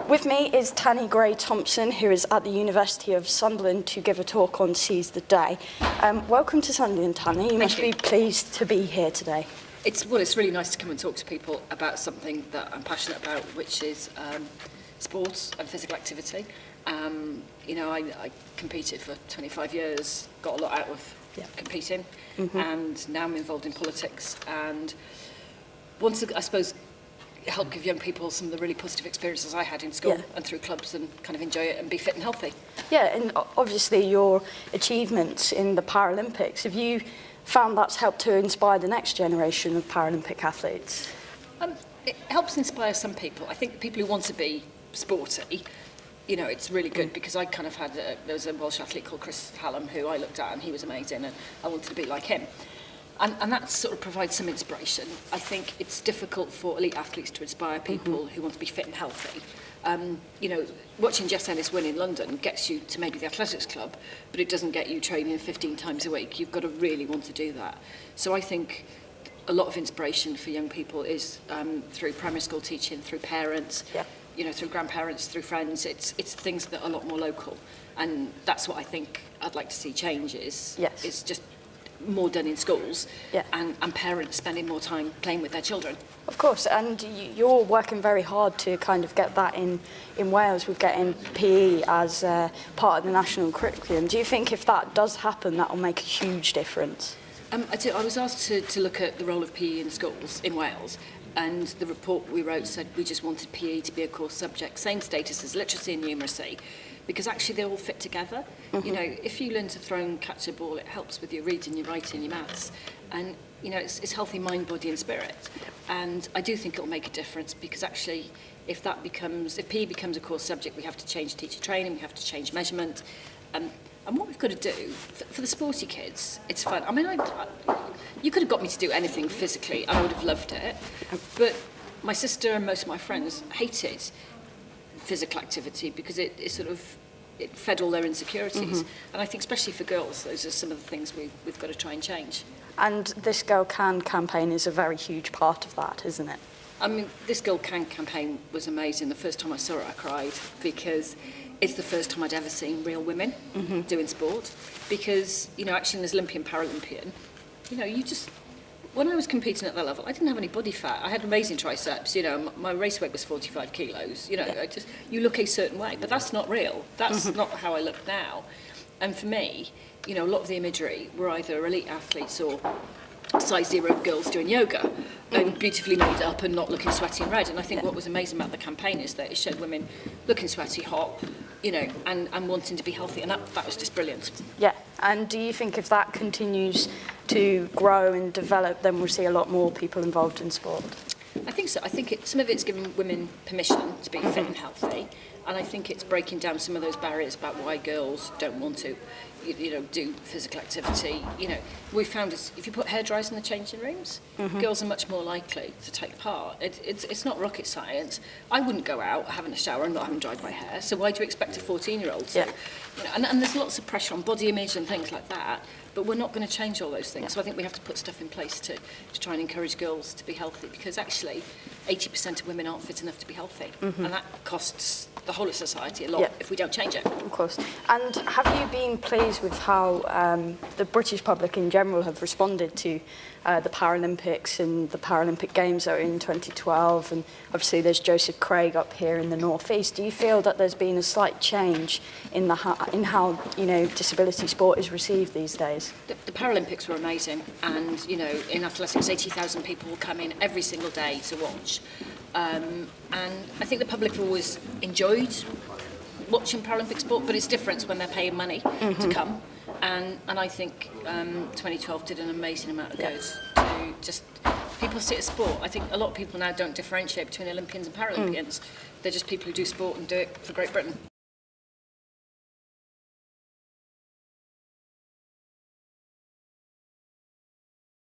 With me is Tanni Grey-Thompson, who is at the University of Sunderland to give a talk on Seize the Day. Welcome to Sunderland, Tanni. You must be pleased to be here today. It's really nice to come and talk to people about something that I'm passionate about, which is sports and physical activity. I competed for 25 years, got a lot out of competing, and now I'm involved in politics. And once, I suppose, help give young people some of the really positive experiences I had in school and through clubs, and kind of enjoy it and be fit and healthy. Yeah, and obviously your achievements in the Paralympics, have you found that's helped to inspire the next generation of Paralympic athletes? It helps inspire some people. I think the people who want to be sporty, it's really good, because I kind of had, there was a Welsh athlete called Chris Hallam who I looked at, and he was amazing, and I wanted to be like him. And that sort of provides some inspiration. I think it's difficult for elite athletes to inspire people who want to be fit and healthy. Watching Jess Ennis win in London gets you to maybe the athletics club, but it doesn't get you training 15 times a week. You've got to really want to do that. So I think a lot of inspiration for young people is through primary school teaching, through parents, through grandparents, through friends. It's things that are a lot more local. And that's what I think I'd like to see change is just more done in schools, and parents spending more time playing with their children. Of course, and you're working very hard to kind of get that in Wales with getting PE as part of the national curriculum. Do you think if that does happen, that will make a huge difference? I was asked to look at the role of PE in schools in Wales, and the report we wrote said we just wanted PE to be a core subject, same status as literacy and numeracy, because actually they all fit together. If you learn to throw and catch a ball, it helps with your reading, your writing, your maths, and it's healthy mind, body and spirit. And I do think it will make a difference, because actually if PE becomes a core subject, we have to change teacher training, we have to change measurement, and what we've got to do for the sporty kids, it's fun. I mean, you could have got me to do anything physically, I would have loved it, but my sister and most of my friends hated physical activity because it fed all their insecurities. And I think especially for girls, those are some of the things we've got to try and change. And this Girl Can campaign is a very huge part of that, isn't it? I mean, this Girl Can campaign was amazing. The first time I saw it, I cried, because it's the first time I'd ever seen real women doing sport. Because, actually as Olympian, Paralympian, when I was competing at that level, I didn't have any body fat. I had amazing triceps, my race weight was 45 kilos, you look a certain way, but that's not real. That's not how I look now. And for me, a lot of the imagery were either elite athletes or size 0 girls doing yoga, and beautifully made up and not looking sweaty and red. And I think what was amazing about the campaign is that it showed women looking sweaty, hot, and wanting to be healthy, and that was just brilliant. Yeah, and do you think if that continues to grow and develop, then we'll see a lot more people involved in sport? I think so. I think some of it's giving women permission to be fit and healthy, and I think it's breaking down some of those barriers about why girls don't want to, do physical activity. We found if you put hairdryers in the changing rooms, girls are much more likely to take part. It's not rocket science. I wouldn't go out having a shower and not having dried my hair, so why do you expect a 14-year-old to? And there's lots of pressure on body image and things like that, but we're not going to change all those things. So I think we have to put stuff in place to try and encourage girls to be healthy, because actually 80% of women aren't fit enough to be healthy, and that costs the whole of society a lot if we don't change it. Of course. And have you been pleased with how the British public in general have responded to the Paralympics and the Paralympic Games that are in 2012? And obviously there's Joseph Craig up here in the northeast. Do you feel that there's been a slight change in how disability sport is received these days? The Paralympics were amazing, and in athletics 80,000 people will come in every single day to watch. And I think the public have always enjoyed watching Paralympic sport, but it's different when they're paying money to come. And I think 2012 did an amazing amount of good to just people see it as sport. I think a lot of people now don't differentiate between Olympians and Paralympians. They're just people who do sport and do it for Great Britain.